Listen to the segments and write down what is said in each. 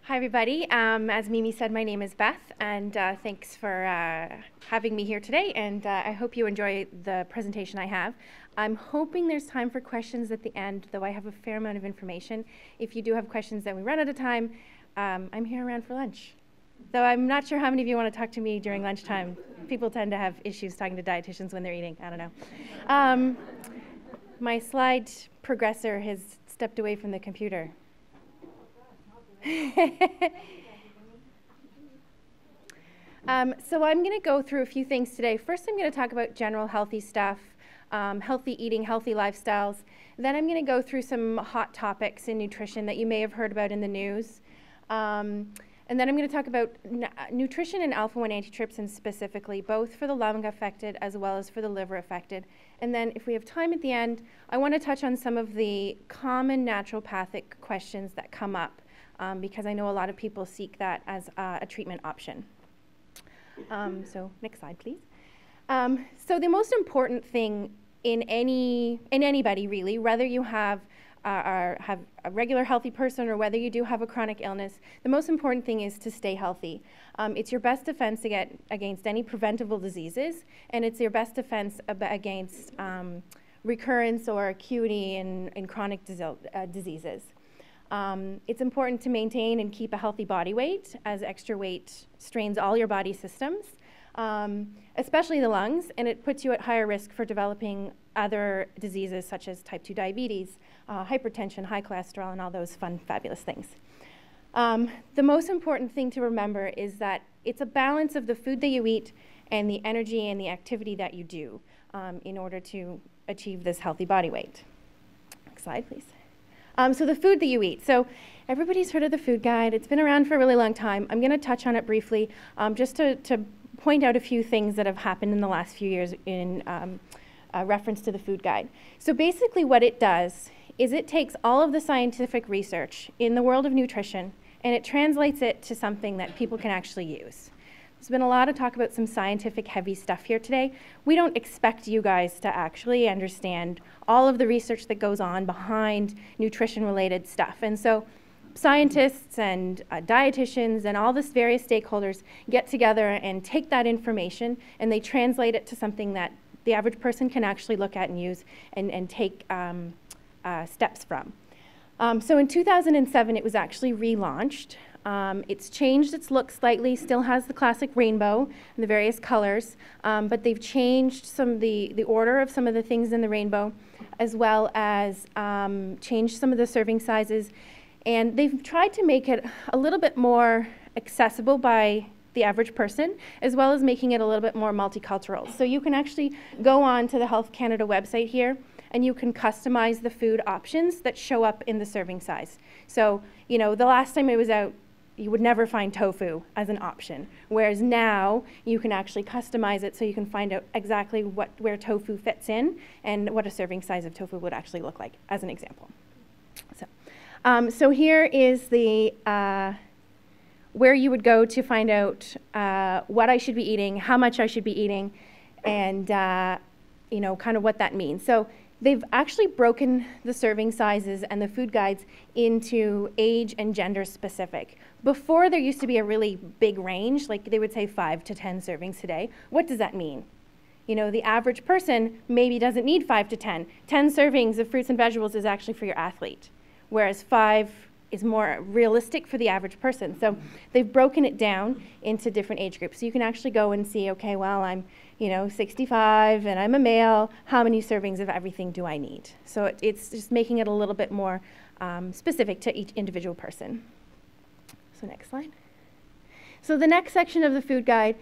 Hi, everybody. As Mimi said, my name is Beth, and thanks for having me here today, and I hope you enjoy the presentation I have. I'm hoping there's time for questions at the end, though I have a fair amount of information. If you do have questions and we run out of time, I'm here around for lunch. Though I'm not sure how many of you want to talk to me during lunchtime. People tend to have issues talking to dietitians when they're eating. I don't know. My slide progressor has stepped away from the computer. So I'm going to go through a few things today. First, I'm going to talk about general healthy stuff, healthy eating, healthy lifestyles. Then I'm going to go through some hot topics in nutrition that you may have heard about in the news. And then I'm going to talk about nutrition and alpha-1 antitrypsin specifically, both for the lung affected as well as for the liver affected. And then if we have time at the end, I want to touch on some of the common naturopathic questions that come up. Because I know a lot of people seek that as a treatment option. So next slide, please. So the most important thing in anybody really, whether you have a regular healthy person or whether you do have a chronic illness, the most important thing is to stay healthy. It's your best defense against any preventable diseases, and it's your best defense against recurrence or acuity in chronic diseases. It's important to maintain and keep a healthy body weight, as extra weight strains all your body systems, especially the lungs, and it puts you at higher risk for developing other diseases such as type 2 diabetes, hypertension, high cholesterol, and all those fun, fabulous things. The most important thing to remember is that it's a balance of the food that you eat and the energy and the activity that you do in order to achieve this healthy body weight. Next slide, please. So the food that you eat. So everybody's heard of the food guide. It's been around for a really long time. I'm going to touch on it briefly just to point out a few things that have happened in the last few years in reference to the food guide. So basically what it does is it takes all of the scientific research in the world of nutrition and it translates it to something that people can actually use. There's been a lot of talk about some scientific heavy stuff here today. We don't expect you guys to actually understand all of the research that goes on behind nutrition-related stuff. And so scientists and dietitians and all the various stakeholders get together and take that information and they translate it to something that the average person can actually look at and use and take steps from. So in 2007, it was actually relaunched. It's changed its look slightly, still has the classic rainbow and the various colors, but they've changed some of the order of some of the things in the rainbow, as well as changed some of the serving sizes. And they've tried to make it a little bit more accessible by the average person, as well as making it a little bit more multicultural. So you can actually go on to the Health Canada website here, and you can customize the food options that show up in the serving size. So, you know, the last time it was out, you would never find tofu as an option, whereas now you can actually customize it so you can find out exactly where tofu fits in and what a serving size of tofu would actually look like, as an example. So here is the where you would go to find out what I should be eating, how much I should be eating, and you know, kind of what that means. So they've actually broken the serving sizes and the food guides into age and gender specific. Before, there used to be a really big range, like they would say 5 to 10 servings today. What does that mean? You know, the average person maybe doesn't need 5 to 10. 10 servings of fruits and vegetables is actually for your athlete, whereas 5 is more realistic for the average person. So they've broken it down into different age groups. So you can actually go and see, okay, well, I'm, you know, 65 and I'm a male, how many servings of everything do I need? So it's just making it a little bit more specific to each individual person. So next slide. So the next section of the food guide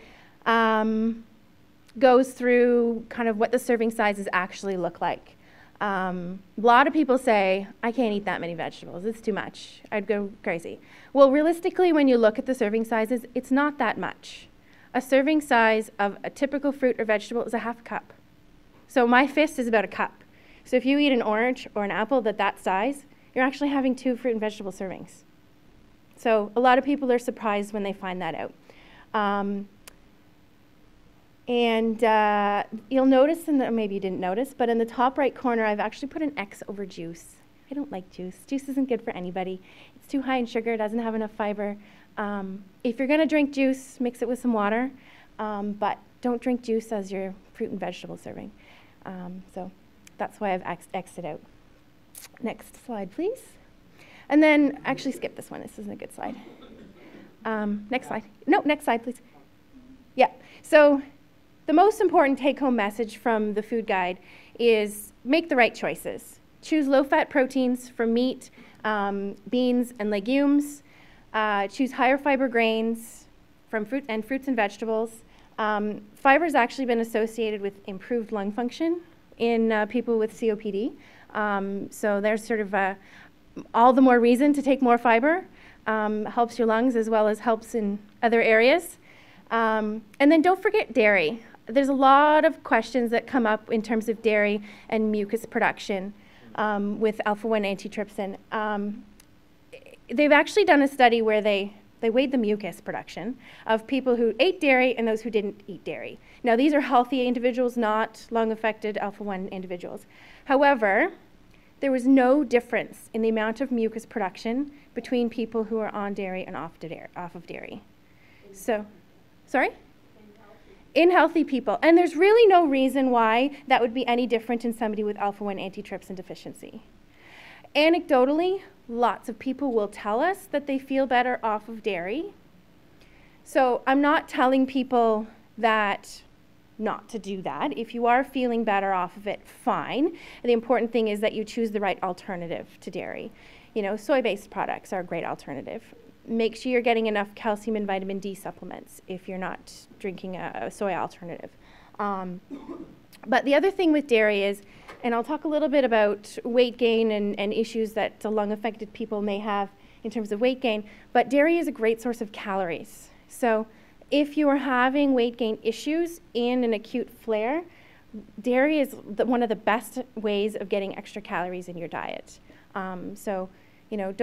goes through kind of what the serving sizes actually look like. A lot of people say, I can't eat that many vegetables, it's too much, I'd go crazy. Well, realistically, when you look at the serving sizes, it's not that much. A serving size of a typical fruit or vegetable is a half cup. So my fist is about a cup. So if you eat an orange or an apple that size, you're actually having 2 fruit and vegetable servings. So a lot of people are surprised when they find that out. And you'll notice, maybe you didn't notice, but in the top right corner, I've actually put an X over juice. I don't like juice. Juice isn't good for anybody. It's too high in sugar, doesn't have enough fiber. If you're gonna drink juice, mix it with some water, but don't drink juice as your fruit and vegetable serving. So that's why I've X'd it out. Next slide, please. And then, actually skip this one, this isn't a good slide. Next slide. No, next slide, please. Yeah, so the most important take-home message from the food guide is make the right choices. Choose low-fat proteins from meat, beans, and legumes. Choose higher fiber grains from fruits and vegetables. Fiber has actually been associated with improved lung function in people with COPD. So there's sort of all the more reason to take more fiber. Helps your lungs as well as helps in other areas. And then don't forget dairy. There's a lot of questions that come up in terms of dairy and mucus production with alpha-1 antitrypsin. They've actually done a study where they weighed the mucus production of people who ate dairy and those who didn't eat dairy. Now, these are healthy individuals, not lung-affected alpha-1 individuals. However, there was no difference in the amount of mucus production between people who are on dairy and off of dairy. So, sorry? In healthy people. And there's really no reason why that would be any different in somebody with alpha-1 antitrypsin deficiency. Anecdotally, lots of people will tell us that they feel better off of dairy. So I'm not telling people that not to do that. If you are feeling better off of it, fine. The important thing is that you choose the right alternative to dairy. You know, soy-based products are a great alternative. Make sure you're getting enough calcium and vitamin D supplements if you're not drinking a soy alternative. But the other thing with dairy is, and I'll talk a little bit about weight gain and issues that lung-affected people may have in terms of weight gain, but dairy is a great source of calories. So if you are having weight gain issues in an acute flare, dairy is one of the best ways of getting extra calories in your diet. So, you know,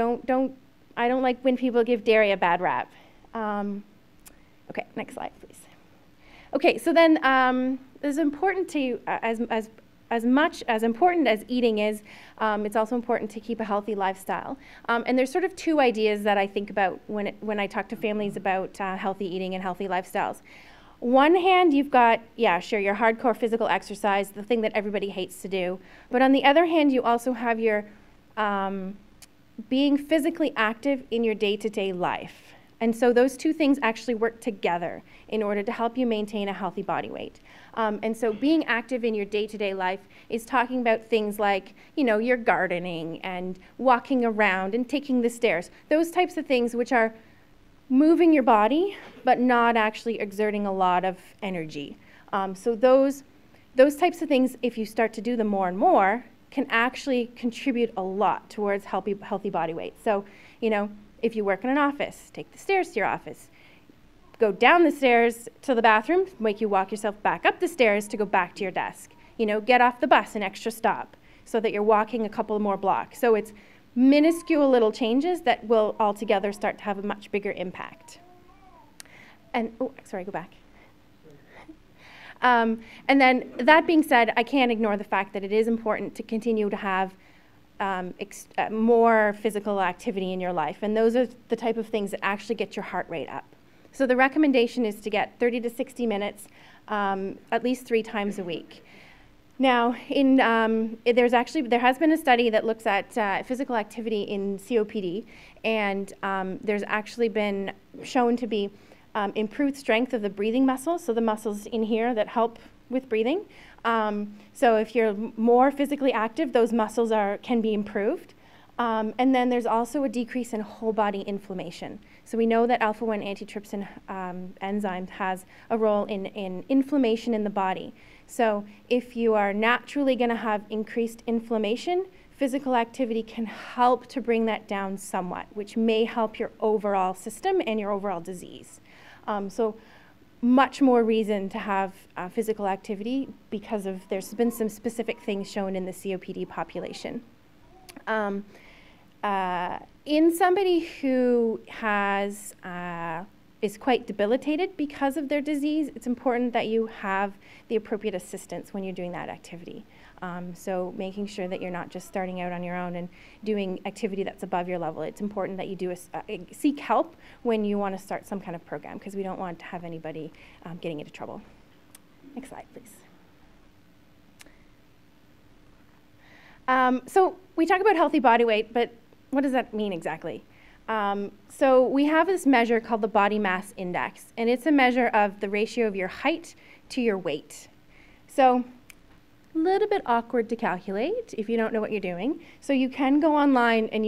I don't like when people give dairy a bad rap. Okay, next slide, please. Okay, so then it's important to, as much as important as eating is, it's also important to keep a healthy lifestyle. And there's sort of two ideas that I think about when I talk to families about healthy eating and healthy lifestyles. One hand, you've got, yeah, sure, your hardcore physical exercise, the thing that everybody hates to do. But on the other hand, you also have your being physically active in your day-to-day life. And so those two things actually work together in order to help you maintain a healthy body weight. And so being active in your day-to-day life is talking about things like, you know, your gardening and walking around and taking the stairs. Those types of things which are moving your body, but not actually exerting a lot of energy. So those types of things, if you start to do them more and more, can actually contribute a lot towards healthy body weight. So, you know, if you work in an office, take the stairs to your office. Go down the stairs to the bathroom, make you walk yourself back up the stairs to go back to your desk. You know, get off the bus an extra stop so that you're walking a couple more blocks. So it's minuscule little changes that will altogether start to have a much bigger impact. And, oh, sorry, go back. And then that being said, I can't ignore the fact that it is important to continue to have more physical activity in your life. And those are the type of things that actually get your heart rate up. So the recommendation is to get 30 to 60 minutes at least 3 times a week. Now, there has been a study that looks at physical activity in COPD, and there's actually been shown to be improved strength of the breathing muscles, so the muscles in here that help with breathing. So if you're more physically active, those muscles can be improved. And then there's also a decrease in whole body inflammation. So we know that alpha-1 antitrypsin enzyme has a role in inflammation in the body. So if you are naturally going to have increased inflammation, physical activity can help to bring that down somewhat, which may help your overall system and your overall disease. So much more reason to have physical activity because there's been some specific things shown in the COPD population. In somebody who has is quite debilitated because of their disease, it's important that you have the appropriate assistance when you're doing that activity. So making sure that you're not just starting out on your own and doing activity that's above your level. It's important that you do seek help when you want to start some kind of program, because we don't want to have anybody getting into trouble. Next slide, please. So we talk about healthy body weight, but what does that mean exactly? So we have this measure called the body mass index, and it's a measure of the ratio of your height to your weight. So a little bit awkward to calculate if you don't know what you're doing. So you can go online and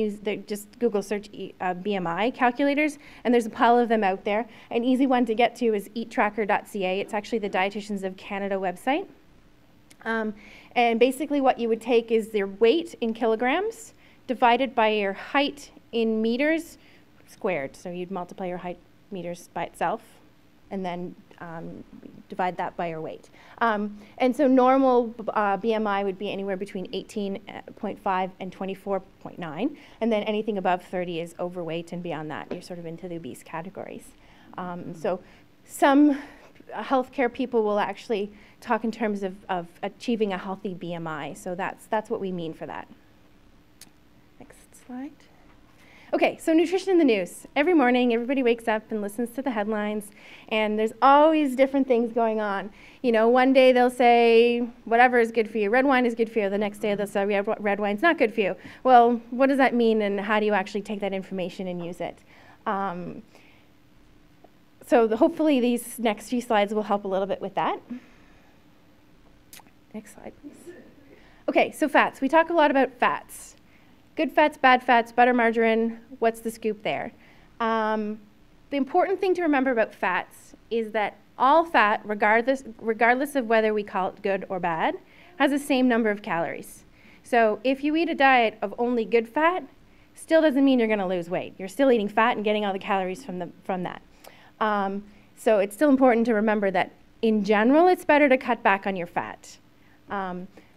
just Google search BMI calculators, and there's a pile of them out there. An easy one to get to is eattracker.ca. It's actually the Dietitians of Canada website. And basically what you would take is your weight in kilograms divided by your height in meters squared. So you'd multiply your height meters by itself and then divide that by your weight. And so normal BMI would be anywhere between 18.5 and 24.9. And then anything above 30 is overweight, and beyond that, you're sort of into the obese categories. So some healthcare people will actually talk in terms of achieving a healthy BMI. So that's what we mean for that. Next slide. Okay, so nutrition in the news. Every morning, everybody wakes up and listens to the headlines, and there's always different things going on. You know, one day they'll say, whatever is good for you, red wine is good for you. The next day they'll say, red wine's not good for you. Well, what does that mean, and how do you actually take that information and use it? So hopefully these next few slides will help a little bit with that. Next slide, please. Okay, so fats. We talk a lot about fats. Good fats, bad fats, butter, margarine, what's the scoop there? The important thing to remember about fats is that all fat, regardless of whether we call it good or bad, has the same number of calories. So if you eat a diet of only good fat, still doesn't mean you're going to lose weight. You're still eating fat and getting all the calories from that. So it's still important to remember that in general, it's better to cut back on your fat.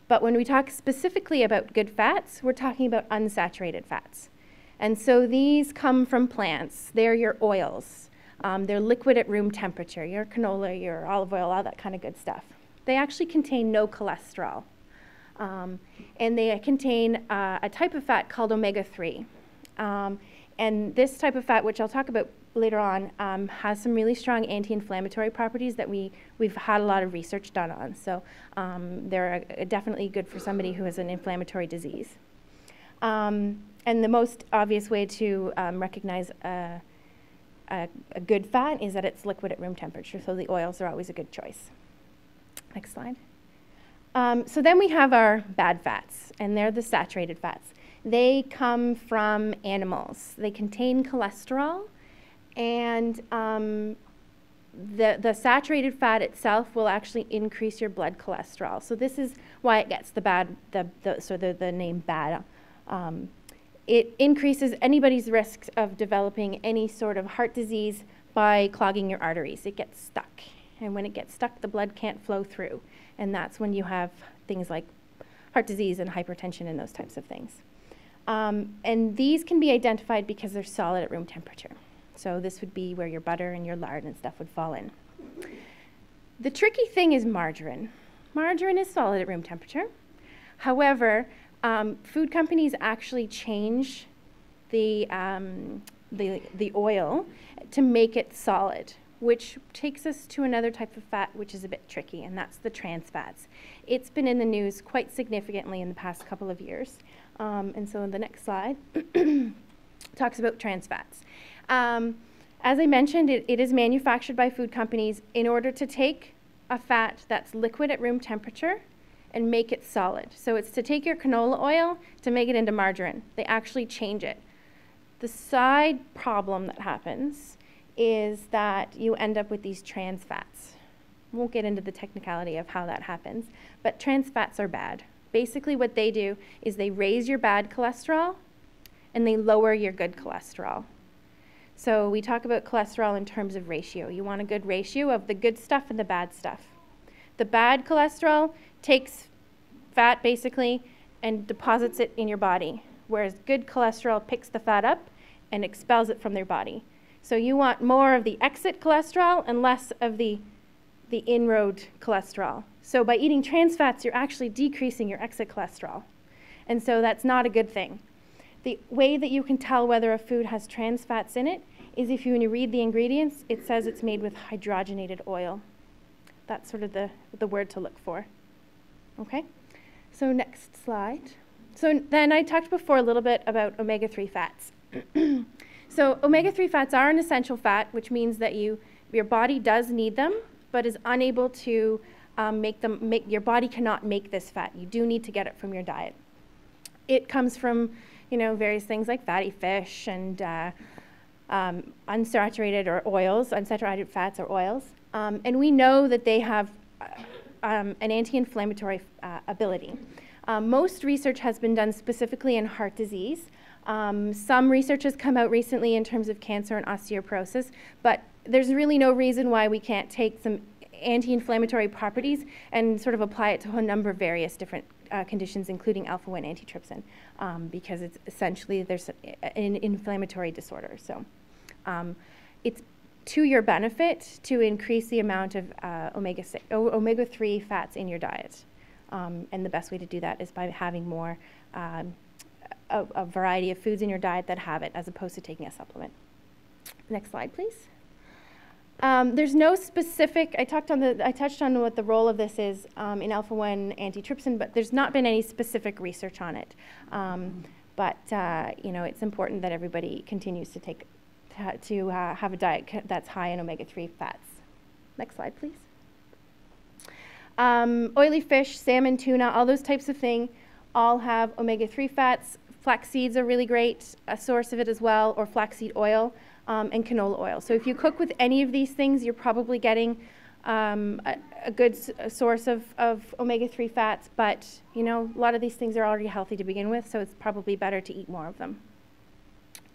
But when we talk specifically about good fats, we're talking about unsaturated fats. And so these come from plants. They're your oils. They're liquid at room temperature, your canola, your olive oil, all that kind of good stuff. They actually contain no cholesterol. And they contain a type of fat called omega-3. And this type of fat, which I'll talk about later on, has some really strong anti-inflammatory properties that we've had a lot of research done on. So they're definitely good for somebody who has an inflammatory disease. And the most obvious way to recognize a good fat is that it's liquid at room temperature, so the oils are always a good choice. Next slide. So then we have our bad fats, and they're the saturated fats. They come from animals. They contain cholesterol, and the saturated fat itself will actually increase your blood cholesterol. So this is why it gets the name bad. It increases anybody's risks of developing any sort of heart disease by clogging your arteries. It gets stuck, and when it gets stuck, the blood can't flow through, and that's when you have things like heart disease and hypertension and those types of things. And these can be identified because they're solid at room temperature. So this would be where your butter and your lard and stuff would fall in. The tricky thing is margarine. Margarine is solid at room temperature. However, food companies actually change the oil to make it solid, which takes us to another type of fat, which is a bit tricky, and that's the trans fats. It's been in the news quite significantly in the past couple of years. And so the next slide talks about trans fats. As I mentioned, it is manufactured by food companies in order to take a fat that's liquid at room temperature and make it solid. So it's to take your canola oil to make it into margarine. They actually change it. The side problem that happens is that you end up with these trans fats. Won't get into the technicality of how that happens, but trans fats are bad. Basically what they do is they raise your bad cholesterol and they lower your good cholesterol. So we talk about cholesterol in terms of ratio. You want a good ratio of the good stuff and the bad stuff. The bad cholesterol takes fat basically and deposits it in your body, whereas good cholesterol picks the fat up and expels it from their body. So you want more of the exit cholesterol and less of the inroad cholesterol. So by eating trans fats, you're actually decreasing your exit cholesterol. And so that's not a good thing. The way that you can tell whether a food has trans fats in it is when you read the ingredients, it says it's made with hydrogenated oil. That's sort of the word to look for. Okay? So next slide. So then I talked before a little bit about omega-3 fats. So omega-3 fats are an essential fat, which means that your body does need them, but is unable to your body cannot make this fat. You do need to get it from your diet. It comes from, various things like fatty fish and unsaturated or oils, unsaturated fats or oils. And we know that they have an anti-inflammatory ability. Most research has been done specifically in heart disease. Some research has come out recently in terms of cancer and osteoporosis, but there's really no reason why we can't take some anti-inflammatory properties and sort of apply it to a number of various different conditions, including alpha-1 antitrypsin, because it's essentially there's an inflammatory disorder. So it's to your benefit to increase the amount of omega-3 fats in your diet. And the best way to do that is by having more a variety of foods in your diet that have it, as opposed to taking a supplement. Next slide, please. There's no specific, I touched on what the role of this is in alpha-1 antitrypsin, but there's not been any specific research on it. It's important that everybody continues to have a diet that's high in omega-3 fats. Next slide, please. Oily fish, salmon, tuna, all those types of things all have omega-3 fats. Flax seeds are really great, a source of it as well, or flaxseed oil. And canola oil. So if you cook with any of these things, you're probably getting a good source of omega-3 fats, but a lot of these things are already healthy to begin with, so it's probably better to eat more of them.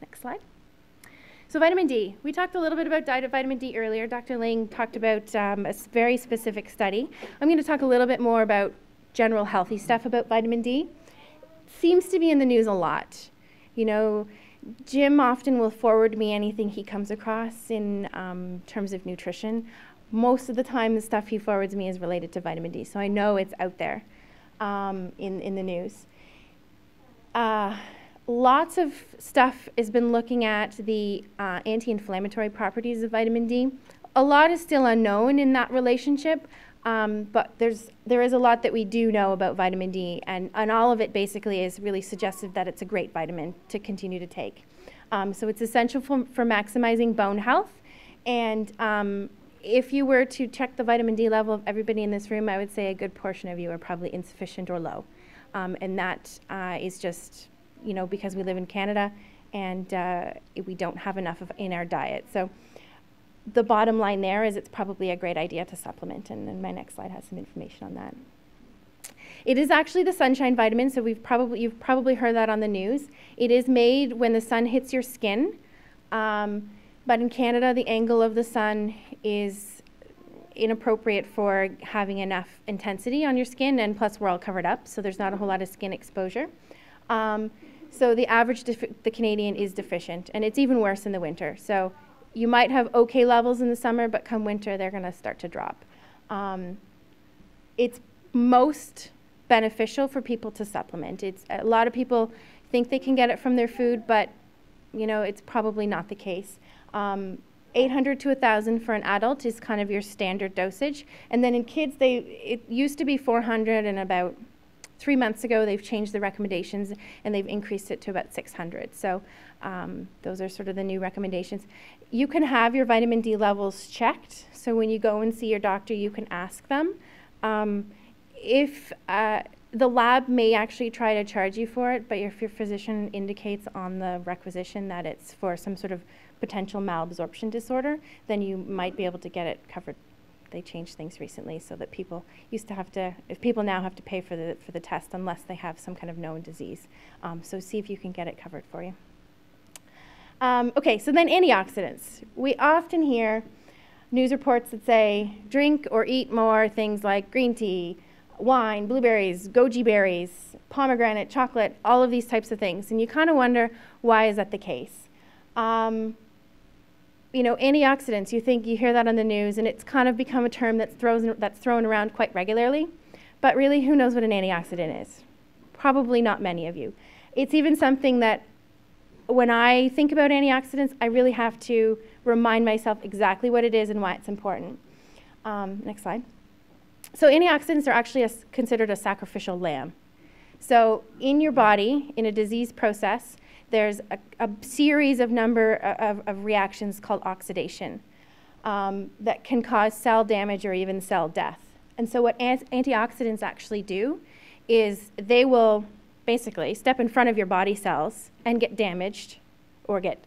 Next slide. So vitamin D. We talked a little bit about diet of vitamin D earlier. Dr. Ling talked about a very specific study. I'm going to talk a little bit more about general healthy stuff about vitamin D. It seems to be in the news a lot. Jim often will forward me anything he comes across in terms of nutrition. Most of the time, the stuff he forwards me is related to vitamin D, so I know it's out there in the news. Lots of stuff has been looking at the anti-inflammatory properties of vitamin D. A lot is still unknown in that relationship, but there is a lot that we do know about vitamin D, and all of it basically is really suggestive that it's a great vitamin to continue to take. So it's essential for maximizing bone health, and if you were to check the vitamin D level of everybody in this room, I would say a good portion of you are probably insufficient or low, and that is just because we live in Canada and we don't have enough in our diet. So the bottom line there is it's probably a great idea to supplement, and then my next slide has some information on that. It is actually the sunshine vitamin, so you've probably heard that on the news. It is made when the sun hits your skin, but in Canada the angle of the sun is inappropriate for having enough intensity on your skin, and plus we're all covered up, so there's not a whole lot of skin exposure. So the average, the Canadian is deficient, and it's even worse in the winter. So you might have okay levels in the summer, but come winter, they're going to start to drop. It's most beneficial for people to supplement. A lot of people think they can get it from their food, but it's probably not the case. 800 to 1,000 for an adult is kind of your standard dosage, and then in kids, it used to be 400, and about 3 months ago, they've changed the recommendations and they've increased it to about 600. So those are sort of the new recommendations. You can have your vitamin D levels checked. So when you go and see your doctor, you can ask them. If the lab may actually try to charge you for it, but if your physician indicates on the requisition that it's for some sort of potential malabsorption disorder, then you might be able to get it covered. They changed things recently so that people now have to pay for the test unless they have some kind of known disease. So see if you can get it covered for you. Okay, so then antioxidants. We often hear news reports that say drink or eat more things like green tea, wine, blueberries, goji berries, pomegranate, chocolate, all of these types of things. And you kind of wonder, why is that the case? you know, antioxidants, you hear that on the news, and it's kind of become a term that's thrown around quite regularly. But really, who knows what an antioxidant is? Probably not many of you. It's even something that when I think about antioxidants, I really have to remind myself exactly what it is and why it's important. Next slide. So antioxidants are actually considered a sacrificial lamb. So in your body, in a disease process, there's a series of of reactions called oxidation that can cause cell damage or even cell death. And so what antioxidants actually do is they will basically step in front of your body cells and get damaged or get,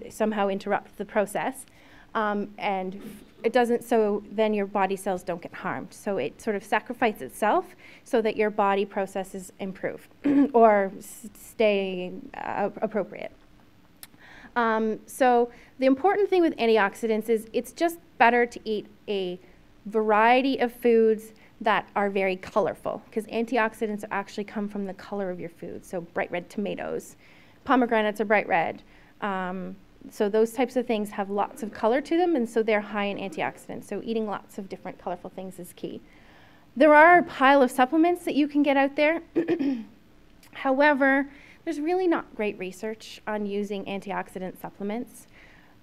somehow interrupt the process. And it doesn't, so then your body cells don't get harmed. So it sort of sacrifices itself so that your body processes improve or stay appropriate. So the important thing with antioxidants is it's just better to eat a variety of foods that are very colorful, because antioxidants actually come from the color of your food. So bright red tomatoes, pomegranates are bright red. So those types of things have lots of color to them, and so they're high in antioxidants. So eating lots of different colorful things is key. There are a pile of supplements that you can get out there. However, there's really not great research on using antioxidant supplements.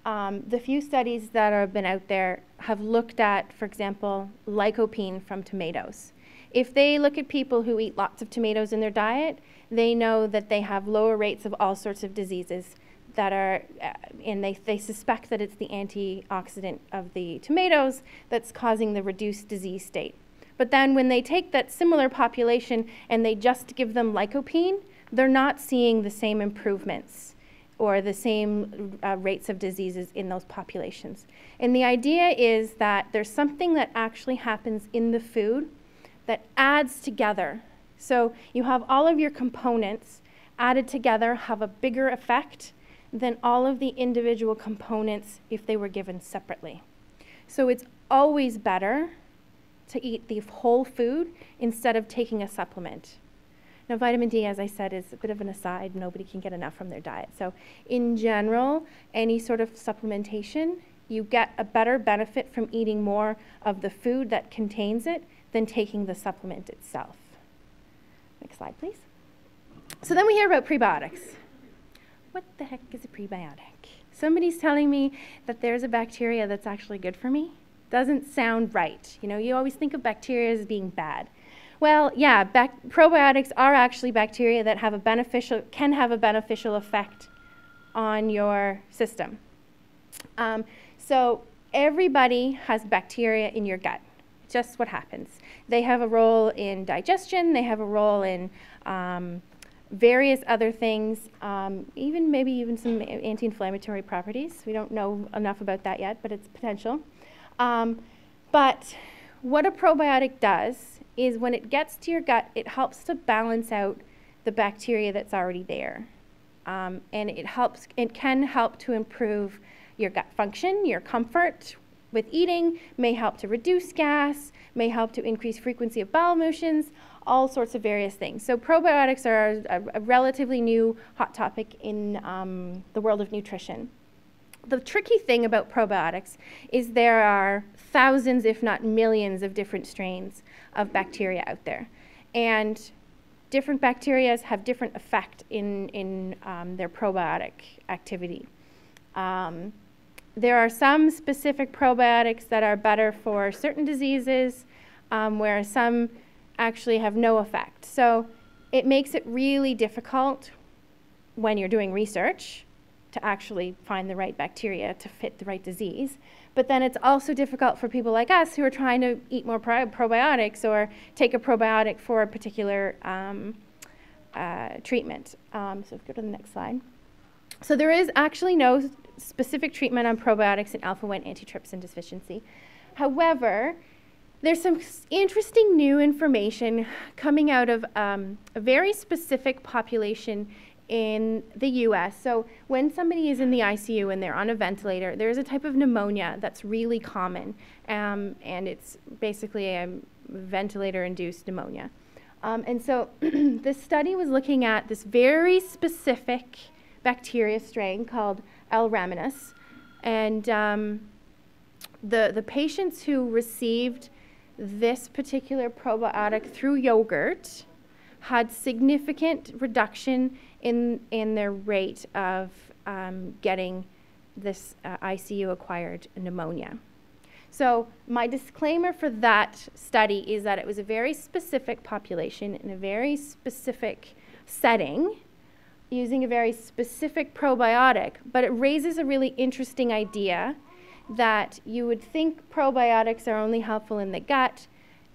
The few studies that have been out there have looked at, for example, lycopene from tomatoes. If they look at people who eat lots of tomatoes in their diet, they know that they have lower rates of all sorts of diseases that are, and they suspect that it's the antioxidant of the tomatoes that's causing the reduced disease state. But then when they take that similar population and they just give them lycopene, they're not seeing the same improvements or the same rates of diseases in those populations. And the idea is that there's something that actually happens in the food that adds together. So you have all of your components added together have a bigger effect than all of the individual components if they were given separately. So it's always better to eat the whole food instead of taking a supplement. Now, vitamin D, as I said, is a bit of an aside. Nobody can get enough from their diet. So in general, any sort of supplementation, you get a better benefit from eating more of the food that contains it than taking the supplement itself. Next slide, please. So then we hear about prebiotics. What the heck is a prebiotic? Somebody's telling me that there's a bacteria that's actually good for me. Doesn't sound right. You know, you always think of bacteria as being bad. Well, yeah, probiotics are actually bacteria that can have a beneficial effect on your system. So everybody has bacteria in your gut. Just what happens. They have a role in digestion. They have a role in various other things, maybe even some anti-inflammatory properties. We don't know enough about that yet, but it's potential. But what a probiotic does is when it gets to your gut, it helps to balance out the bacteria that's already there. And it can help to improve your gut function, your comfort with eating, may help to reduce gas, may help to increase frequency of bowel motions, all sorts of various things. So probiotics are a relatively new hot topic in the world of nutrition. The tricky thing about probiotics is there are thousands, if not millions, of different strains of bacteria out there. And different bacteria have different effect in their probiotic activity. There are some specific probiotics that are better for certain diseases, whereas some actually have no effect. So it makes it really difficult when you're doing research to actually find the right bacteria to fit the right disease. But then it's also difficult for people like us who are trying to eat more probiotics or take a probiotic for a particular treatment. So go to the next slide. So there is actually no specific treatment on probiotics in alpha-1 antitrypsin deficiency. However, there's some interesting new information coming out of a very specific population in the US. So when somebody is in the ICU and they're on a ventilator, there's a type of pneumonia that's really common, and it's basically a ventilator-induced pneumonia. And so this study was looking at this very specific bacteria strain called L. rhamnus, And the patients who received this particular probiotic through yogurt had significant reduction in their rate of getting this ICU-acquired pneumonia. So my disclaimer for that study is that it was a very specific population in a very specific setting using a very specific probiotic, but it raises a really interesting idea that you would think probiotics are only helpful in the gut,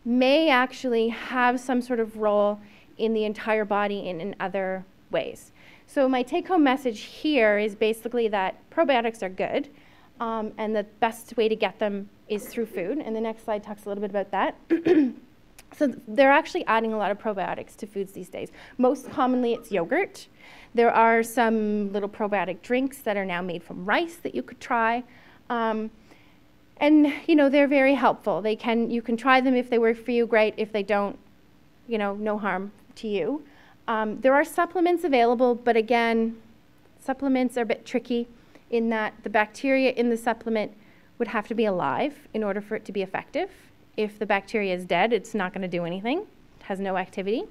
may actually have some sort of role in the entire body and in other ways. So my take-home message here is basically that probiotics are good, and the best way to get them is through food. And the next slide talks a little bit about that. So they're actually adding a lot of probiotics to foods these days. Most commonly it's yogurt. There are some little probiotic drinks that are now made from rice that you could try. And you know, they're very helpful. You can try them. If they work for you, great. If they don't, you know, no harm to you. There are supplements available, but again, supplements are a bit tricky in that the bacteria in the supplement would have to be alive in order for it to be effective. If the bacteria is dead, it's not going to do anything. It has no activity.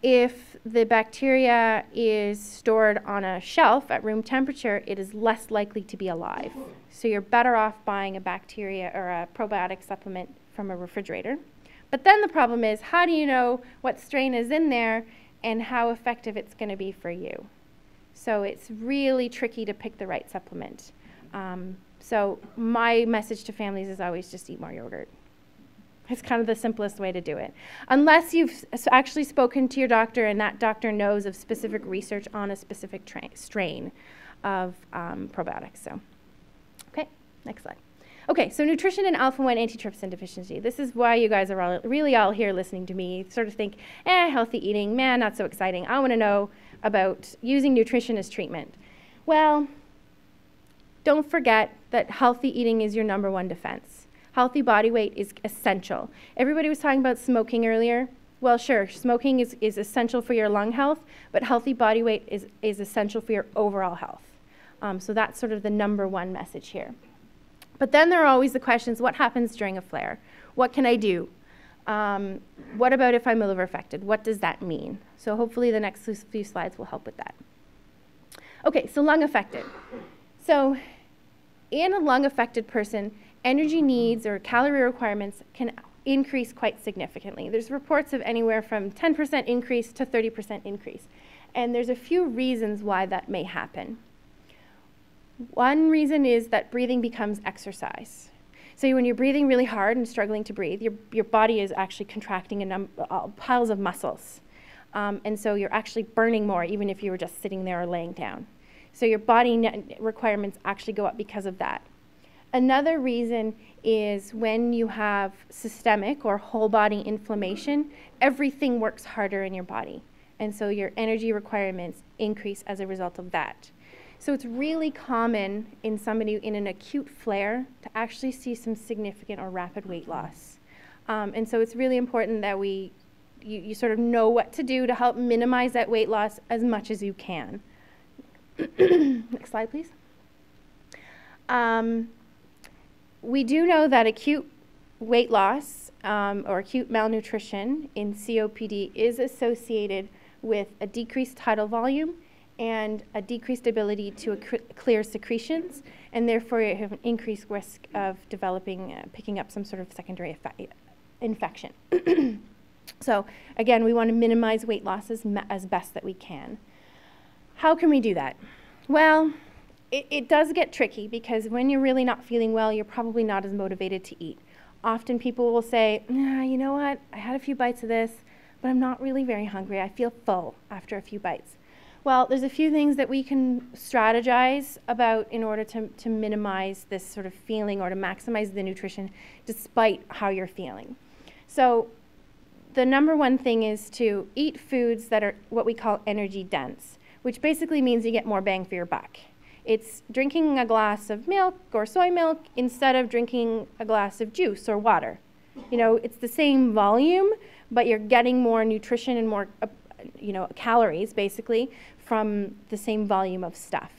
If the bacteria is stored on a shelf at room temperature, it is less likely to be alive. So you're better off buying a bacteria or a probiotic supplement from a refrigerator. But then the problem is, how do you know what strain is in there and how effective it's going to be for you? So it's really tricky to pick the right supplement. So my message to families is always just eat more yogurt. It's kind of the simplest way to do it. Unless you've actually spoken to your doctor and that doctor knows of specific research on a specific strain of probiotics. So, okay, next slide. Okay, so nutrition and alpha-1 antitrypsin deficiency. This is why you guys are really all here listening to me. Sort of think, healthy eating, man, not so exciting. I want to know about using nutrition as treatment. Well, don't forget that healthy eating is your #1 defense. Healthy body weight is essential. Everybody was talking about smoking earlier. Well, sure, smoking is essential for your lung health, but healthy body weight is essential for your overall health. So that's sort of the #1 message here. But then there are always the questions, what happens during a flare? What can I do? What about if I'm liver affected? What does that mean? So hopefully the next few slides will help with that. Okay, so lung affected. So in a lung affected person, energy needs or calorie requirements can increase quite significantly. There's reports of anywhere from 10% increase to 30% increase. And there's a few reasons why that may happen. One reason is that breathing becomes exercise. So when you're breathing really hard and struggling to breathe, your body is actually contracting piles of muscles. And so you're actually burning more even if you were just sitting there or laying down. So your body requirements actually go up because of that. Another reason is when you have systemic or whole body inflammation, everything works harder in your body. And so your energy requirements increase as a result of that. So it's really common in somebody in an acute flare to actually see some significant or rapid weight loss. And so it's really important that you sort of know what to do to help minimize that weight loss as much as you can. Next slide, please. We do know that acute weight loss or acute malnutrition in COPD is associated with a decreased tidal volume and a decreased ability to clear secretions, and therefore you have an increased risk of picking up some sort of secondary infection. So again, we want to minimize weight loss as best that we can. How can we do that? Well, it does get tricky because when you're really not feeling well, you're probably not as motivated to eat. Often people will say, you know what, I had a few bites of this, but I'm not really very hungry. I feel full after a few bites. Well, there's a few things that we can strategize about in order to minimize this sort of feeling or to maximize the nutrition despite how you're feeling. So the #1 thing is to eat foods that are what we call energy dense, which basically means you get more bang for your buck. It's drinking a glass of milk or soy milk instead of drinking a glass of juice or water. You know, it's the same volume, but you're getting more nutrition and more calories basically from the same volume of stuff.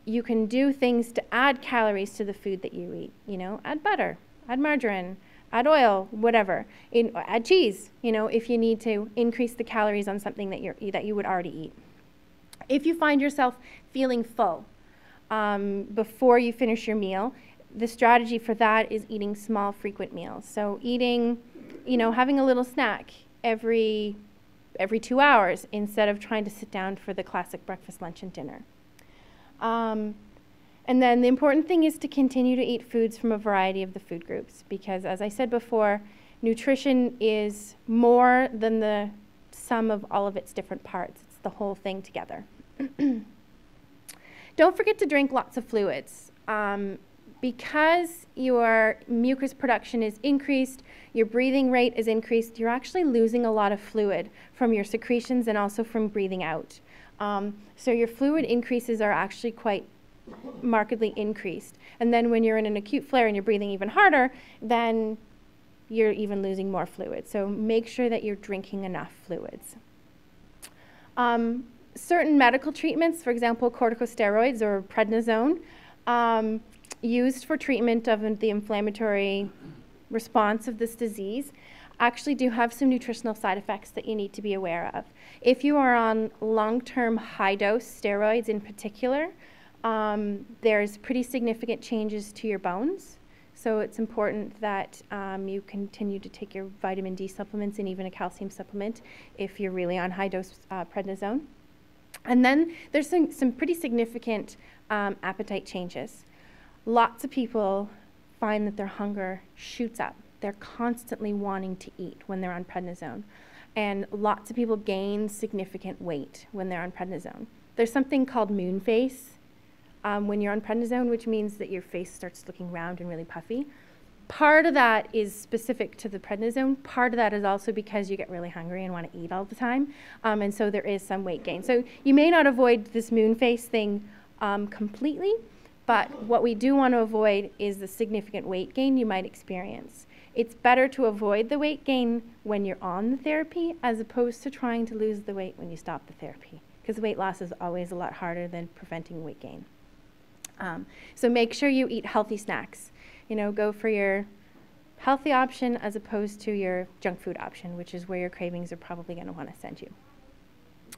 you can do things to add calories to the food that you eat. You know, add butter, add margarine, add oil, whatever. Add cheese, you know, if you need to increase the calories on something that you would already eat. If you find yourself feeling full before you finish your meal, the strategy for that is eating small, frequent meals. So eating, you know, having a little snack every 2 hours instead of trying to sit down for the classic breakfast, lunch, and dinner. And then the important thing is to continue to eat foods from a variety of the food groups, because as I said before, nutrition is more than the sum of all of its different parts. It's the whole thing together. Don't forget to drink lots of fluids. Because your mucus production is increased, your breathing rate is increased, you're actually losing a lot of fluid from your secretions and also from breathing out. So your fluid increases are actually quite markedly increased. And then when you're in an acute flare and you're breathing even harder, then you're even losing more fluid. So make sure that you're drinking enough fluids. Certain medical treatments, for example, corticosteroids or prednisone, used for treatment of the inflammatory response of this disease, actually do have some nutritional side effects that you need to be aware of. If you are on long-term high-dose steroids in particular, there's pretty significant changes to your bones. So it's important that you continue to take your vitamin D supplements and even a calcium supplement if you're really on high-dose prednisone. And then there's some pretty significant appetite changes. Lots of people find that their hunger shoots up. They're constantly wanting to eat when they're on prednisone. And lots of people gain significant weight when they're on prednisone. There's something called moon face when you're on prednisone, which means that your face starts looking round and really puffy. Part of that is specific to the prednisone. Part of that is also because you get really hungry and want to eat all the time. And so there is some weight gain. So you may not avoid this moon face thing completely, but what we do want to avoid is the significant weight gain you might experience. It's better to avoid the weight gain when you're on the therapy as opposed to trying to lose the weight when you stop the therapy, because weight loss is always a lot harder than preventing weight gain. So make sure you eat healthy snacks. You know, go for your healthy option as opposed to your junk food option, which is where your cravings are probably going to want to send you.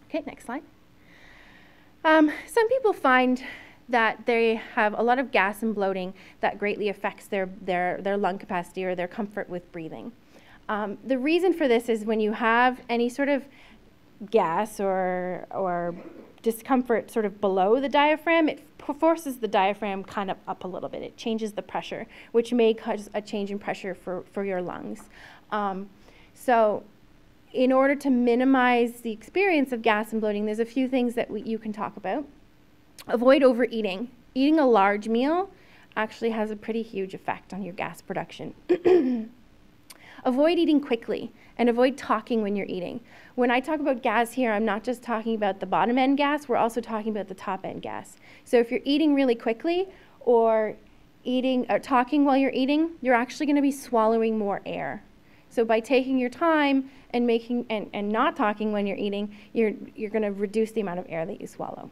Okay, next slide. Some people find that they have a lot of gas and bloating that greatly affects their lung capacity or their comfort with breathing. The reason for this is when you have any sort of gas or discomfort sort of below the diaphragm, it forces the diaphragm kind of up a little bit. It changes the pressure, which may cause a change in pressure for your lungs. So in order to minimize the experience of gas and bloating, there's a few things that you can talk about. Avoid overeating. Eating a large meal actually has a pretty huge effect on your gas production. Avoid eating quickly and avoid talking when you're eating. When I talk about gas here, I'm not just talking about the bottom end gas, we're also talking about the top end gas. So if you're eating really quickly or talking while you're eating, you're actually going to be swallowing more air. So by taking your time and not talking when you're eating, you're going to reduce the amount of air that you swallow.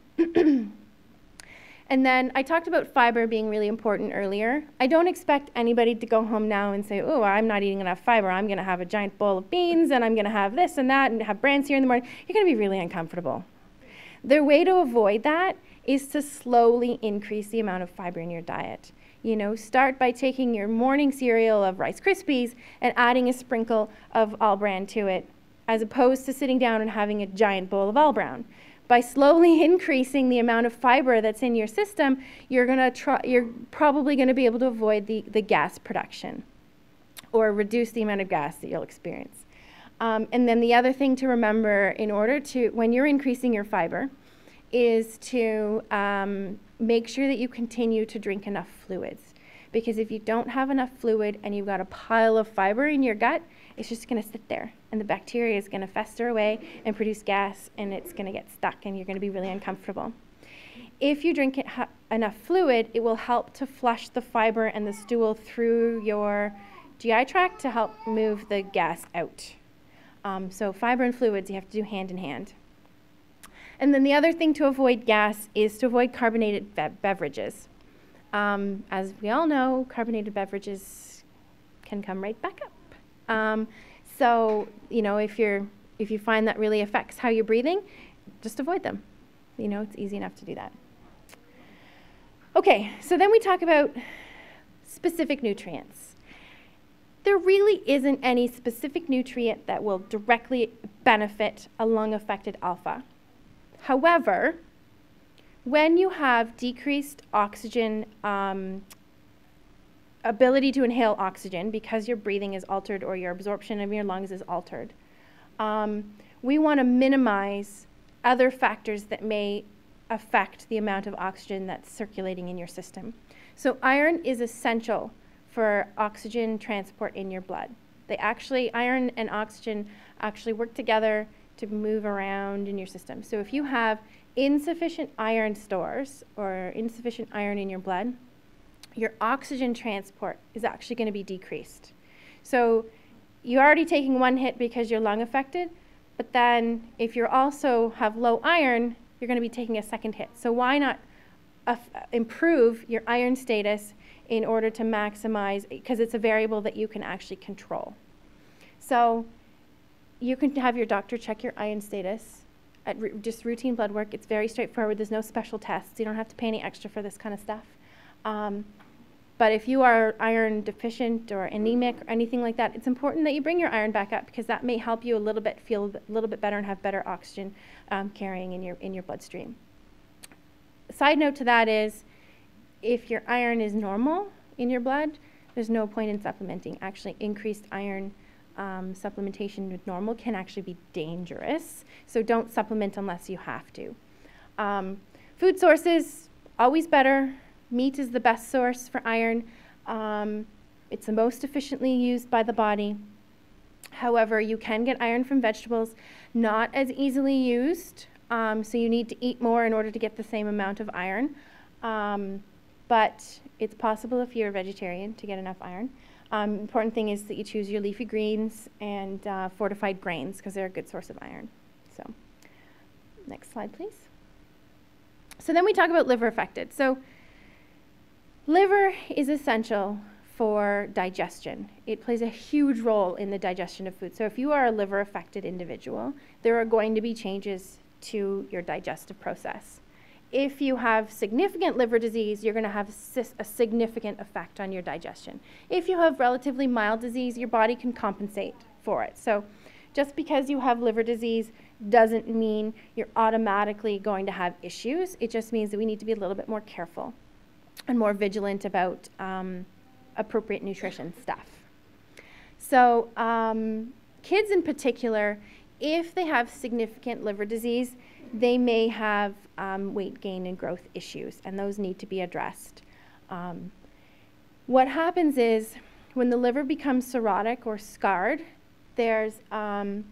And then I talked about fiber being really important earlier. I don't expect anybody to go home now and say, oh, I'm not eating enough fiber. I'm going to have a giant bowl of beans, and I'm going to have this and that, and have bran here in the morning. You're going to be really uncomfortable. The way to avoid that is to slowly increase the amount of fiber in your diet. You know, start by taking your morning cereal of Rice Krispies and adding a sprinkle of all bran to it, as opposed to sitting down and having a giant bowl of all brown. By slowly increasing the amount of fiber that's in your system, you're probably going to be able to avoid the gas production or reduce the amount of gas that you'll experience. And then the other thing to remember when you're increasing your fiber is to make sure that you continue to drink enough fluids. Because if you don't have enough fluid and you've got a pile of fiber in your gut, it's just going to sit there, and the bacteria is going to fester away and produce gas, and it's going to get stuck, and you're going to be really uncomfortable. If you drink enough fluid, it will help to flush the fiber and the stool through your GI tract to help move the gas out. So fiber and fluids you have to do hand in hand. And then the other thing to avoid gas is to avoid carbonated beverages. As we all know, carbonated beverages can come right back up. So, you know, if you find that really affects how you're breathing, just avoid them. You know, it's easy enough to do that. Okay, so then we talk about specific nutrients. There really isn't any specific nutrient that will directly benefit a lung-affected alpha. However, when you have decreased oxygen, ability to inhale oxygen because your breathing is altered or your absorption of your lungs is altered, we want to minimize other factors that may affect the amount of oxygen that's circulating in your system. So iron is essential for oxygen transport in your blood. Iron and oxygen actually work together to move around in your system. So if you have insufficient iron stores or insufficient iron in your blood, your oxygen transport is actually going to be decreased. So you're already taking one hit because you're lung affected, but then if you also have low iron, you're going to be taking a second hit. So why not improve your iron status in order to maximize, because it's a variable that you can actually control. So you can have your doctor check your iron status at just routine blood work. It's very straightforward. There's no special tests. You don't have to pay any extra for this kind of stuff. But if you are iron deficient or anemic or anything like that, it's important that you bring your iron back up because that may help you feel a little bit better and have better oxygen carrying in your bloodstream. Side note to that is, if your iron is normal in your blood, there's no point in supplementing. Actually, increased iron supplementation with normal can actually be dangerous. So don't supplement unless you have to. Food sources, always better. Meat is the best source for iron. It's the most efficiently used by the body. However, you can get iron from vegetables, not as easily used. So you need to eat more in order to get the same amount of iron. But it's possible if you're a vegetarian to get enough iron. Important thing is that you choose your leafy greens and fortified grains because they're a good source of iron. So next slide, please. So then we talk about liver affected. So liver is essential for digestion. It plays a huge role in the digestion of food. So if you are a liver affected individual, there are going to be changes to your digestive process. If you have significant liver disease, you're going to have a significant effect on your digestion. If you have relatively mild disease, your body can compensate for it. So just because you have liver disease doesn't mean you're automatically going to have issues. It just means that we need to be a little bit more careful and more vigilant about appropriate nutrition stuff. So kids in particular, if they have significant liver disease, they may have weight gain and growth issues, and those need to be addressed. What happens is when the liver becomes cirrhotic or scarred, there's, the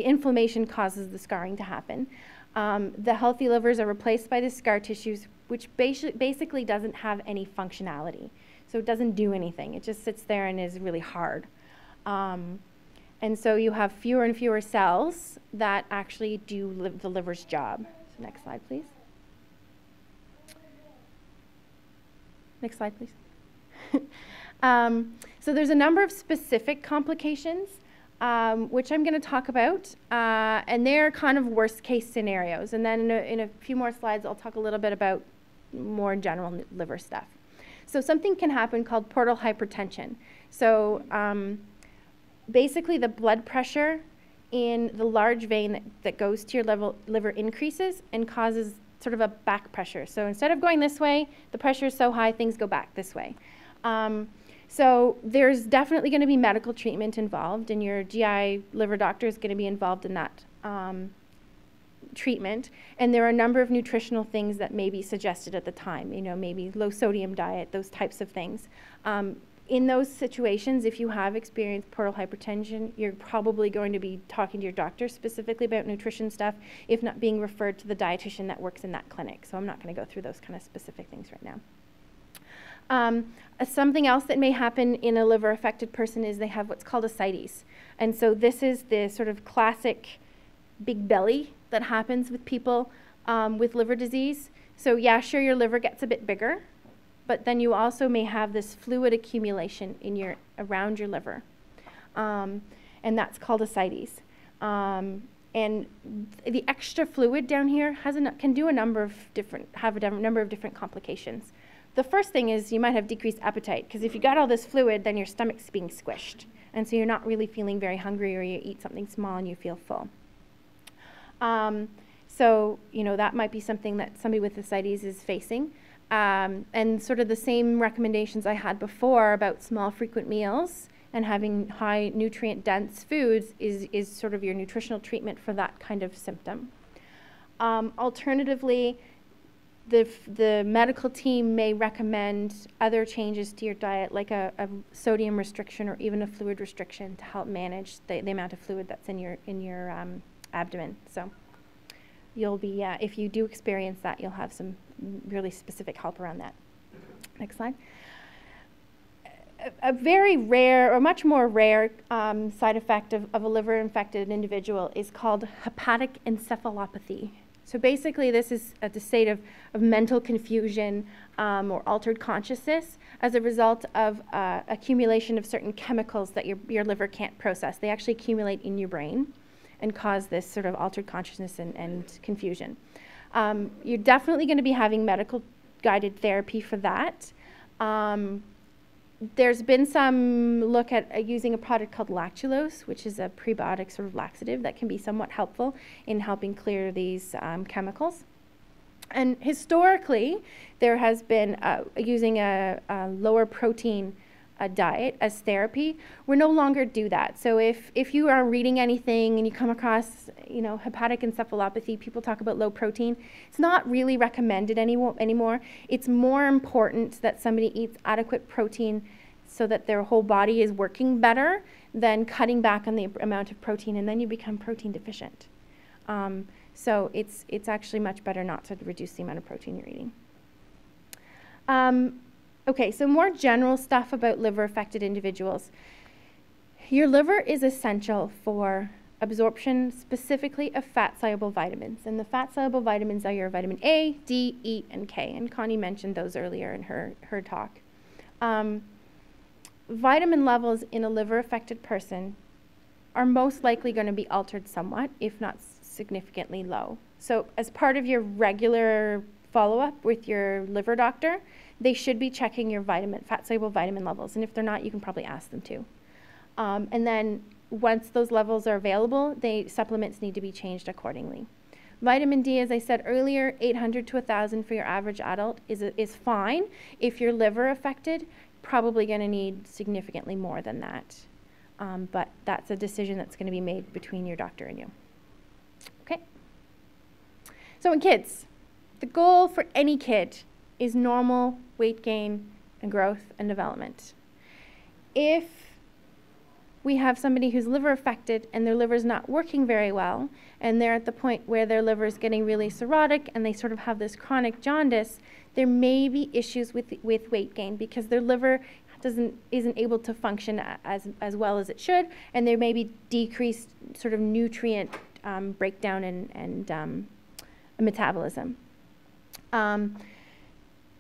inflammation causes the scarring to happen. The healthy livers are replaced by the scar tissues, which basically doesn't have any functionality. So it doesn't do anything. It just sits there and is really hard. And so you have fewer and fewer cells that actually do the liver's job. So next slide, please. Next slide, please. So there's a number of specific complications, which I'm going to talk about, and they're kind of worst case scenarios. And then in a few more slides, I'll talk a little bit about more general liver stuff. So something can happen called portal hypertension. So basically the blood pressure in the large vein that goes to your liver increases and causes sort of a back pressure. So instead of going this way, the pressure is so high, things go back this way. So there's definitely going to be medical treatment involved, and your GI liver doctor is going to be involved in that treatment. And there are a number of nutritional things that may be suggested at the time, you know, maybe low sodium diet, those types of things. In those situations, if you have experienced portal hypertension, you're probably going to be talking to your doctor specifically about nutrition stuff, if not being referred to the dietitian that works in that clinic. So I'm not going to go through those kind of specific things right now. Something else that may happen in a liver-affected person is they have what's called ascites. And so this is the sort of classic big belly that happens with people with liver disease. So yeah, sure, your liver gets a bit bigger, but then you also may have this fluid accumulation around your liver, and that's called ascites. And the extra fluid down here can do have a number of different complications. The first thing is you might have decreased appetite, because if you got all this fluid, then your stomach's being squished, and so you're not really feeling very hungry, or you eat something small and you feel full. So, that might be something that somebody with ascites is facing. And sort of the same recommendations I had before about small, frequent meals and having high nutrient-dense foods is sort of your nutritional treatment for that kind of symptom. Alternatively, the medical team may recommend other changes to your diet, like a sodium restriction or even a fluid restriction, to help manage the amount of fluid that's in your abdomen. So you'll be, if you do experience that, you'll have some really specific help around that. Next slide. A very rare, or much more rare, side effect of a liver-infected individual is called hepaticencephalopathy. So basically, this is the state of mental confusion or altered consciousness as a result of accumulation of certain chemicals that your liver can't process. They actually accumulate in your brain and cause this sort of altered consciousness and confusion. You're definitely going to be having medical guided therapy for that. There's been some look at using a product called lactulose, which is a prebiotic sort of laxative that can be somewhat helpful in helping clear these chemicals. And historically, there has been using a lower protein diet as therapy. We no longer do that. So if you are reading anything and you come across, hepatic encephalopathy, people talk about low protein, it's not really recommended anymore. It's more important that somebody eats adequate protein so that their whole body is working better than cutting back on the amount of protein, and then you become protein deficient. So it's actually much better not to reduce the amount of protein you're eating. Okay, so more general stuff about liver-affected individuals. Your liver is essential for absorption, specifically of fat-soluble vitamins. And the fat-soluble vitamins are your vitamin A, D, E, and K. And Connie mentioned those earlier in her talk. Vitamin levels in a liver-affected person are most likely going to be altered somewhat, if not significantly low. So as part of your regular follow-up with your liver doctor, they should be checking your fat-soluble vitamin levels, and if they're not, you can probably ask them to. And then once those levels are available, supplements need to be changed accordingly. Vitamin D, as I said earlier, 800 to 1,000 for your average adult is fine. If your liver affected, probably going to need significantly more than that. But that's a decision that's going to be made between your doctor and you. Okay? So in kids, the goal for any kid is normal weight gain and growth and development. If we have somebody who's liver affected and their liver's not working very well, and they're at the point where their liver is getting really cirrhotic and they sort of have this chronic jaundice, there may be issues with weight gain because their liver isn't able to function as well as it should, and there may be decreased sort of nutrient breakdown and metabolism.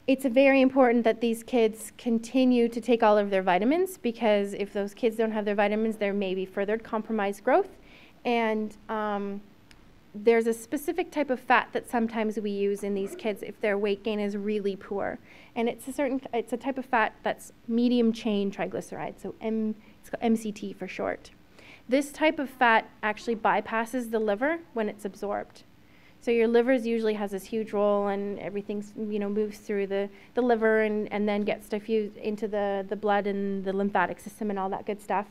It's very important that these kids continue to take all of their vitamins, because if those kids don't have their vitamins, there may be further compromised growth. And there's a specific type of fat that sometimes we use in these kids if their weight gain is really poor. And it's a type of fat that's medium chain triglyceride, so it's called MCT for short. This type of fat actually bypasses the liver when it's absorbed. So your liver usually has this huge role, and everything moves through the liver and then gets diffused into the blood and the lymphatic system and all that good stuff.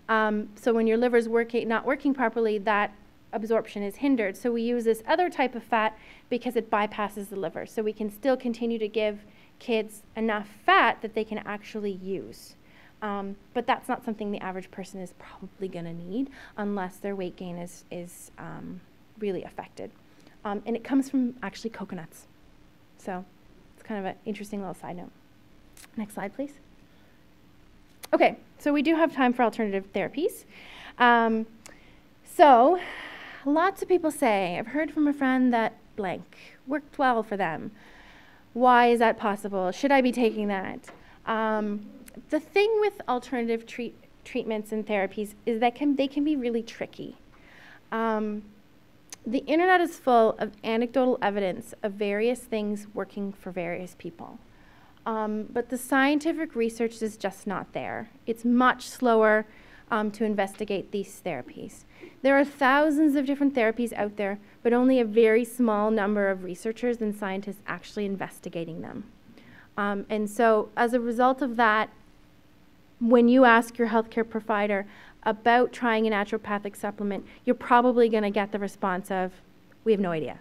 So when your liver's not working properly, that absorption is hindered. So we use this other type of fat because it bypasses the liver. So we can still continue to give kids enough fat that they can actually use. But that's not something the average person is probably going to need unless their weight gain is really affected. And it comes from actually coconuts. So it's kind of an interesting little side note. Next slide, please. Okay, so we do have time for alternative therapies. So lots of people say, I've heard from a friend that blank worked well for them. Why is that possible? Should I be taking that? The thing with alternative treatments and therapies is that they can be really tricky. The internet is full of anecdotal evidence of various things working for various people. But the scientific research is just not there. It's much slower to investigate these therapies. There are thousands of different therapies out there, but only a very small number of researchers and scientists actually investigating them. And so as a result of that, when you ask your healthcare provider about trying a naturopathic supplement, you're probably going to get the response of, we have no idea.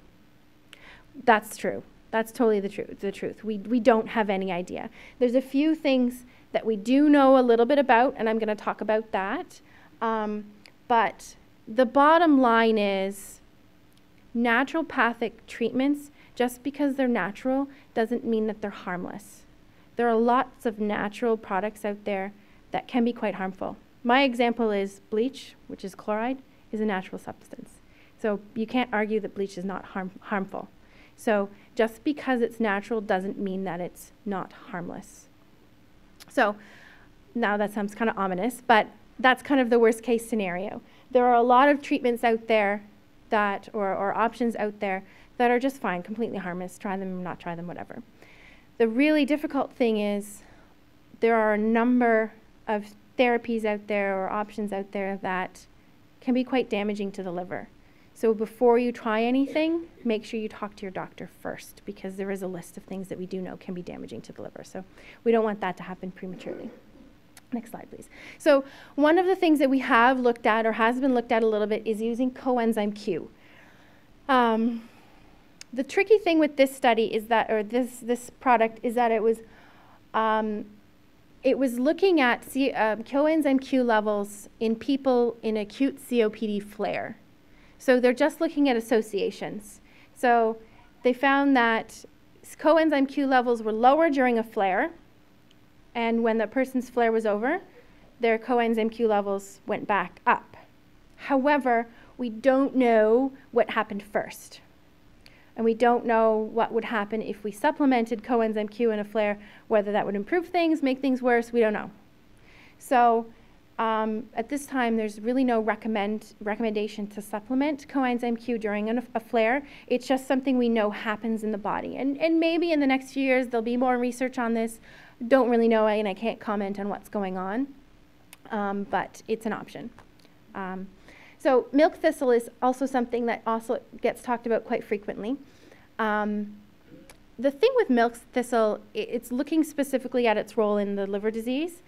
That's true. That's totally the truth. We don't have any idea. There's a few things that we do know a little bit about, and I'm going to talk about that. But the bottom line is naturopathic treatments, just because they're natural, doesn't mean that they're harmless. There are lots of natural products out there that can be quite harmful. My example is bleach, which is chloride, is a natural substance. So you can't argue that bleach is not harmful. So just because it's natural doesn't mean that it's not harmless. So now that sounds kind of ominous, but that's kind of the worst case scenario. There are a lot of treatments out there that, or options out there that are just fine, completely harmless, try them, not try them, whatever. The really difficult thing is there are a number of therapies out there or options out there that can be quite damaging to the liver. So before you try anything, make sure you talk to your doctor first, because there is a list of things that we do know can be damaging to the liver. So we don't want that to happen prematurely. Next slide, please. So one of the things that we have looked at, or has been looked at a little bit, is using Coenzyme Q. The tricky thing with this study is that, or this product, is that it was looking at Coenzyme Q levels in people in acute COPD flare. So they're just looking at associations. So they found that coenzyme Q levels were lower during a flare, and when the person's flare was over, their coenzyme Q levels went back up. However, we don't know what happened first. And we don't know what would happen if we supplemented coenzyme Q in a flare, whether that would improve things, make things worse, we don't know. So at this time, there's really no recommendation to supplement coenzyme Q during a flare. It's just something we know happens in the body. And maybe in the next few years, there'll be more research on this. Don't really know, and I can't comment on what's going on, but it's an option. So milk thistle is also something that also gets talked about quite frequently. The thing with milk thistle, it's looking specifically at its role in the liver disease.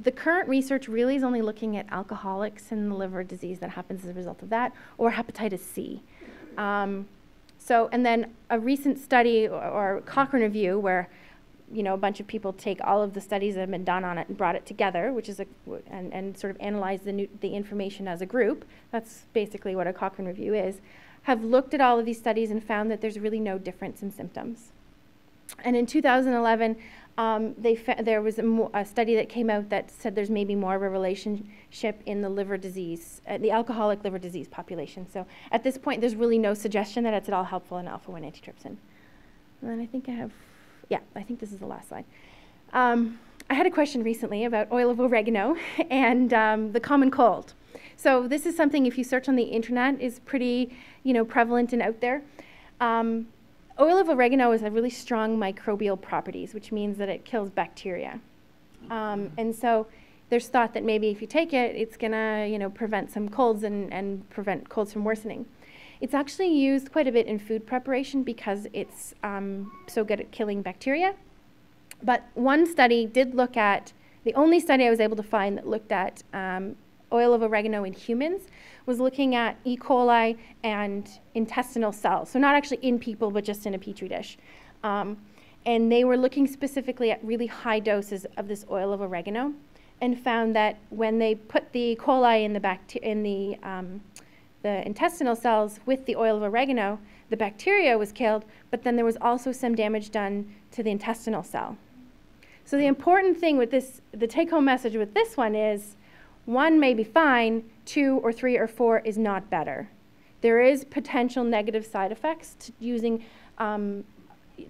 The current research really is only looking at alcoholics and the liver disease that happens as a result of that, or hepatitis C. And then a recent study or Cochrane review where a bunch of people take all of the studies that have been done on it and brought it together, which is and sort of analyze the information as a group. That's basically what a Cochrane review is. Have looked at all of these studies and found that there's really no difference in symptoms. And in 2011, there was a study that came out that said there's maybe more of a relationship in the liver disease, the alcoholic liver disease population. So at this point, there's really no suggestion that it's at all helpful in alpha-1 antitrypsin. And then I think I think this is the last slide. I had a question recently about oil of oregano and the common cold. So this is something, if you search on the internet, is pretty prevalent and out there. Oil of oregano has really strong microbial properties, which means that it kills bacteria. And so there's thought that maybe if you take it, it's going to prevent some colds and prevent colds from worsening. It's actually used quite a bit in food preparation because it's so good at killing bacteria. But one study did look at, the only study I was able to find that looked at oil of oregano in humans was looking at E. coli and intestinal cells. So not actually in people, but just in a petri dish. And they were looking specifically at really high doses of this oil of oregano and found that when they put the E. coli in the intestinal cells with the oil of oregano, the bacteria was killed, but then there was also some damage done to the intestinal cell. So the important thing with this, the take-home message with this one is, 1 may be fine, 2 or 3 or 4 is not better. There is potential negative side effects to using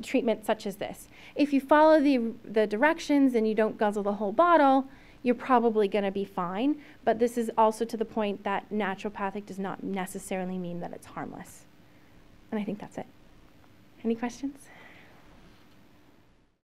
treatment such as this. If you follow the directions and you don't guzzle the whole bottle, you're probably going to be fine. But this is also to the point that naturopathic does not necessarily mean that it's harmless. And I think that's it. Any questions?